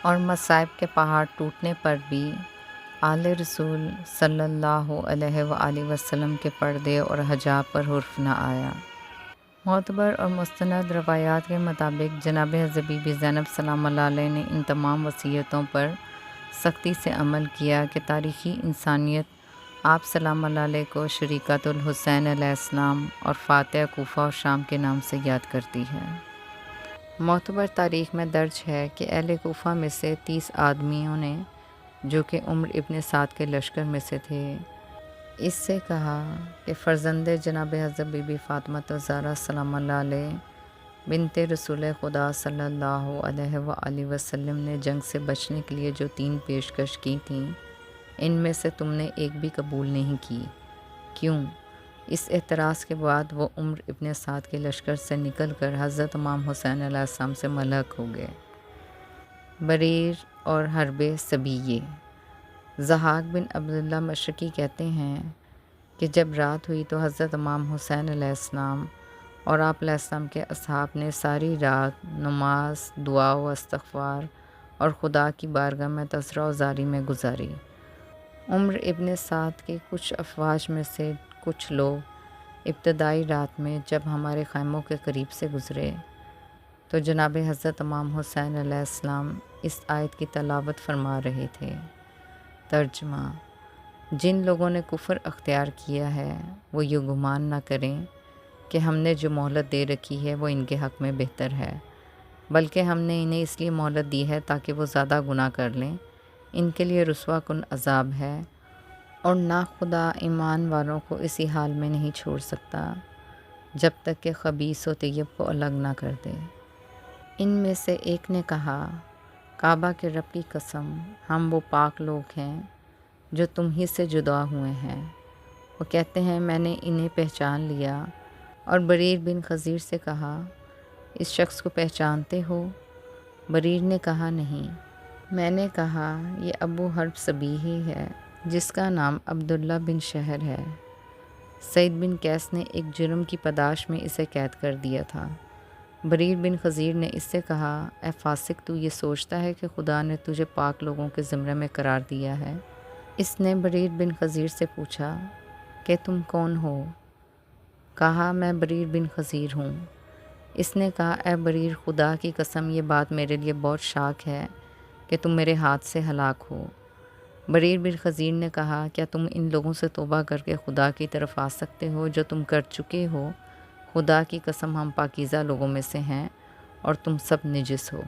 اور مصائب کے پہاڑ ٹوٹنے پر بھی آل رسول صلی اللہ علیہ وآلہ وسلم کے پردے اور حجاب پر حرف نہ آیا۔ معتبر اور مستند روایات کے مطابق جناب حضرت بی بی زینب سلام اللہ علیہ نے ان تمام وصیتوں پر سختی سے عمل کیا کہ تاریخی انسانیت آپ سلام اللہ علیہ کو شریکۃ الحسین علیہ السلام اور فاتح کوفہ اور شام کے نام سے یاد کرتی ہے۔ معتبر تاریخ میں درج ہے کہ اہل کوفہ میں سے 30 آدمیوں نے، جو کہ عمر ابن سعد کے لشکر میں سے تھے، اس سے کہا کہ فرزند جناب حضرت بی بی فاطمہ الزہرا سلام اللہ علیہ بنت رسول خدا صلی اللہ علیہ وآلہ وسلم نے جنگ سے بچنے کے لیے جو 3 پیشکش کی تھیں، ان میں سے تم نے ایک بھی قبول نہیں کی۔ کیوں؟ اس اعتراض کے بعد وہ عمر ابن سعد کے لشکر سے نکل کر حضرت امام حسین علیہ السلام سے ملحق ہو گئے۔ بریر اور حرب سبیہ۔ ضحاک بن عبداللہ مشرقی کہتے ہیں کہ جب رات ہوئی تو حضرت امام حسین علیہ السلام اور آپ علیہ السلام کے اصحاب نے ساری رات نماز، دعا و استغفار اور خدا کی بارگاہ میں تضرع و زاری میں گزاری۔ عمر ابن سعد کے کچھ افواج میں سے کچھ لوگ ابتدائی رات میں جب ہمارے خیموں کے قریب سے گزرے تو جناب حضرت امام حسین علیہ السلام اس آیت کی تلاوت فرما رہے تھے۔ ترجمہ: جن لوگوں نے کفر اختیار کیا ہے وہ یہ گمان نہ کریں کہ ہم نے جو مہلت دے رکھی ہے وہ ان کے حق میں بہتر ہے، بلکہ ہم نے انہیں اس لیے مہلت دی ہے تاکہ وہ زیادہ گناہ کر لیں۔ ان کے لیے رسوا کن عذاب ہے، اور نہ خدا ایمان والوں کو اسی حال میں نہیں چھوڑ سکتا جب تک کہ خبیث و طیب کو الگ نہ کر دے۔ ان میں سے ایک نے کہا، کعبہ کے رب کی قسم، ہم وہ پاک لوگ ہیں جو تم ہی سے جدا ہوئے ہیں۔ وہ کہتے ہیں میں نے انہیں پہچان لیا۔ اور بریر بن خزیر سے کہا، اس شخص کو پہچانتے ہو؟ بریر نے کہا نہیں۔ میں نے کہا، یہ ابو حرب سبیہی ہے جس کا نام عبداللہ بن شہر ہے۔ سعید بن قیس نے ایک جرم کی پاداش میں اسے قید کر دیا تھا۔ بریر بن خزیر نے اس سے کہا، اے فاسق، تو یہ سوچتا ہے کہ خدا نے تجھے پاک لوگوں کے زمرے میں قرار دیا ہے؟ اس نے بریر بن خزیر سے پوچھا کہ تم کون ہو؟ کہا، میں بریر بن خزیر ہوں۔ اس نے کہا، اے بریر، خدا کی قسم، یہ بات میرے لیے بہت شاک ہے کہ تم میرے ہاتھ سے ہلاک ہو۔ بریر بن خزیر نے کہا، کیا تم ان لوگوں سے توبہ کر کے خدا کی طرف آ سکتے ہو جو تم کر چکے ہو؟ خدا کی قسم، ہم پاکیزہ لوگوں میں سے ہیں اور تم سب نجس ہو۔